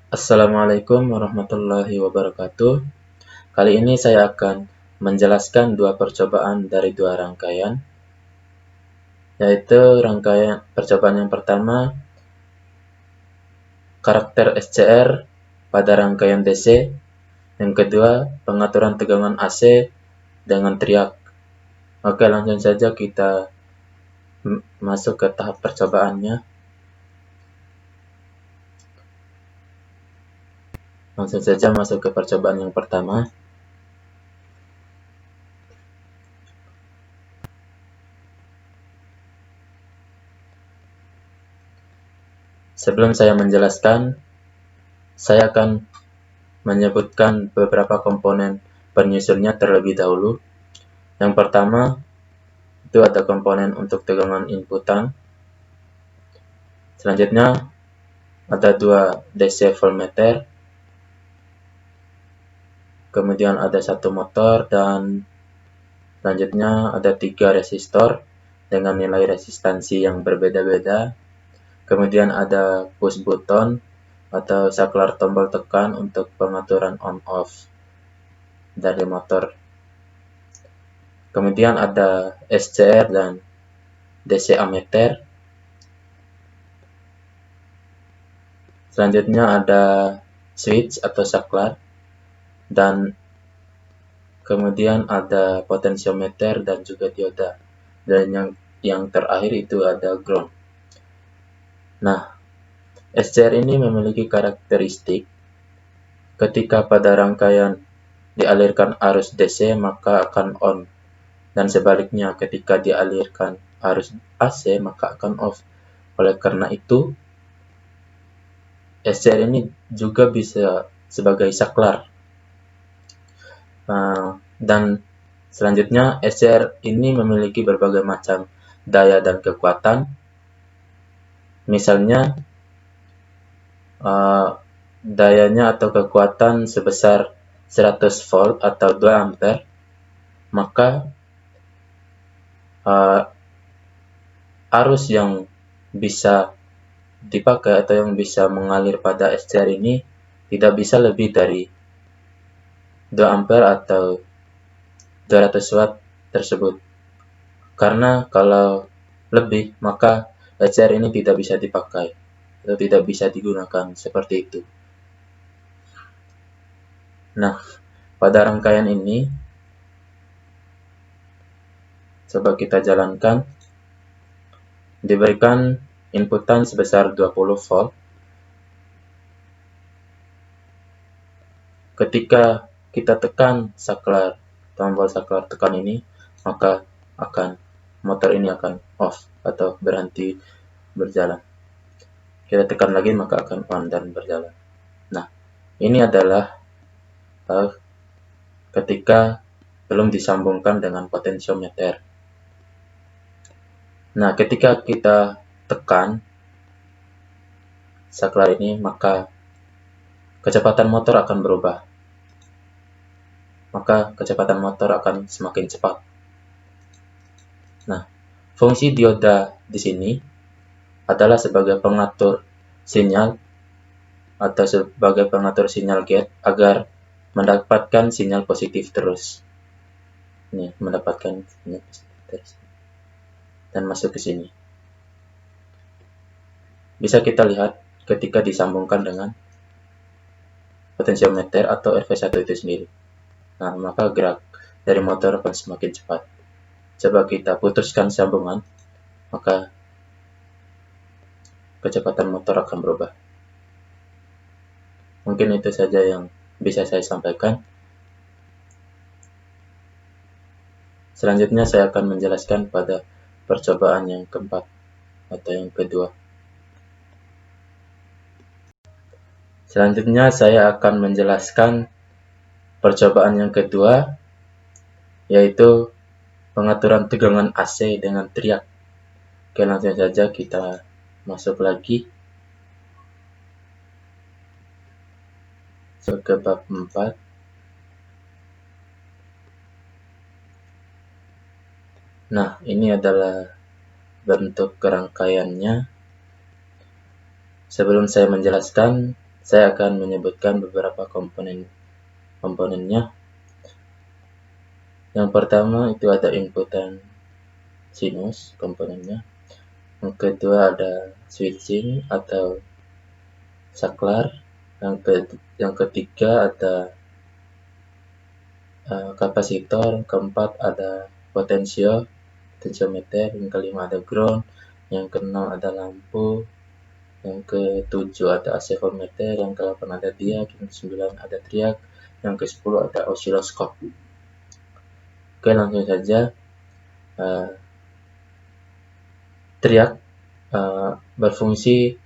Assalamualaikum warahmatullahi wabarakatuh. Kali ini saya akan menjelaskan dua percobaan dari dua rangkaian, yaitu rangkaian percobaan yang pertama, karakter SCR pada rangkaian DC, yang kedua, pengaturan tegangan AC dengan teriak. Oke, langsung saja kita masuk ke tahap percobaannya. Langsung saja masuk ke percobaan yang pertama. Sebelum saya menjelaskan, saya akan menyebutkan beberapa komponen penyusunnya terlebih dahulu. Yang pertama, itu ada komponen untuk tegangan inputan. Selanjutnya, ada dua DC voltmeter. Kemudian ada satu motor, dan selanjutnya ada 3 resistor dengan nilai resistansi yang berbeda-beda. Kemudian ada push button atau saklar tombol tekan untuk pengaturan on-off dari motor. Kemudian ada SCR dan DC ammeter. Selanjutnya ada switch atau saklar, dan kemudian ada potensiometer dan juga dioda. Dan yang terakhir itu ada ground. Nah, SCR ini memiliki karakteristik ketika pada rangkaian dialirkan arus DC maka akan on, dan sebaliknya ketika dialirkan arus AC maka akan off. Oleh karena itu, SCR ini juga bisa sebagai saklar. Dan selanjutnya, SCR ini memiliki berbagai macam daya dan kekuatan. Misalnya, dayanya atau kekuatan sebesar 100 volt atau 2 ampere, maka arus yang bisa dipakai atau yang bisa mengalir pada SCR ini tidak bisa lebih dari 2 ampere atau 200 watt tersebut. Karena kalau lebih, maka SCR ini tidak bisa dipakai atau tidak bisa digunakan seperti itu. Nah, pada rangkaian ini, coba kita jalankan. Diberikan inputan sebesar 20 volt. Ketika kita tekan tombol saklar tekan ini, maka motor ini akan off atau berhenti berjalan. Kita tekan lagi maka akan on dan berjalan. Nah, ini adalah ketika belum disambungkan dengan potensiometer. Nah, ketika kita tekan saklar ini, maka kecepatan motor akan berubah. Maka kecepatan motor akan semakin cepat. Nah, fungsi dioda di sini adalah sebagai pengatur sinyal atau sebagai pengatur sinyal gate agar mendapatkan sinyal positif terus. Ini mendapatkan sinyal positif terus. Dan masuk ke sini. Bisa kita lihat ketika disambungkan dengan potensiometer atau RV1 itu sendiri. Nah, maka gerak dari motor akan semakin cepat. Coba kita putuskan sambungan, maka kecepatan motor akan berubah. Mungkin itu saja yang bisa saya sampaikan. Selanjutnya saya akan menjelaskan pada percobaan yang keempat atau yang kedua. Selanjutnya saya akan menjelaskan percobaan yang kedua, yaitu pengaturan tegangan AC dengan teriak. Oke, langsung saja kita masuk lagi ke bab 4. Nah, ini adalah bentuk kerangkaiannya. Sebelum saya menjelaskan, Saya akan menyebutkan beberapa komponennya. Yang pertama itu ada inputan sinus komponennya. Yang kedua ada switching atau saklar. Yang ketiga ada kapasitor. Keempat ada potensiometer. Yang kelima ada ground. Yang keenam ada lampu. Yang ketujuh ada AC voltmeter. Yang ke-8 ada diag. Yang ke-9 ada triag. Yang ke-10 ada osiloskop. Oke, langsung saja. Triag berfungsi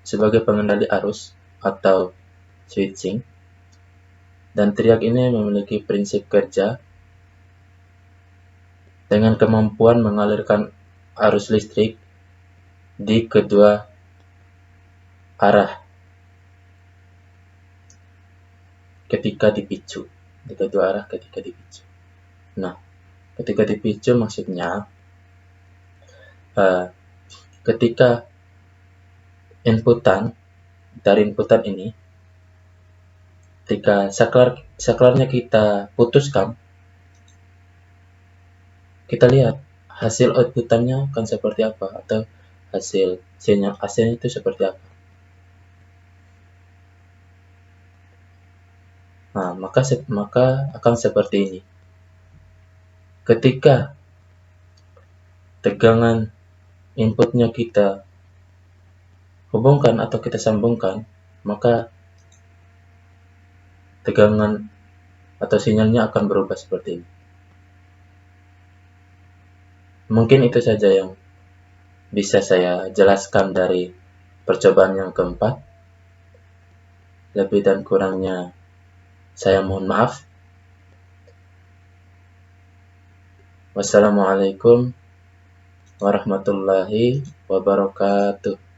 sebagai pengendali arus atau switching, dan triag ini memiliki prinsip kerja dengan kemampuan mengalirkan arus listrik di kedua arah ketika dipicu. Nah, ketika dipicu maksudnya ketika dari inputan ini, ketika saklarnya kita putuskan, kita lihat hasil outputannya akan seperti apa, atau hasil sinyal AC itu seperti apa. Nah, maka akan seperti ini. Ketika tegangan inputnya kita hubungkan atau kita sambungkan, maka tegangan atau sinyalnya akan berubah seperti ini. Mungkin itu saja yang bisa saya jelaskan dari percobaan yang keempat. Lebih dan kurangnya saya mohon maaf. Wassalamualaikum warahmatullahi wabarakatuh.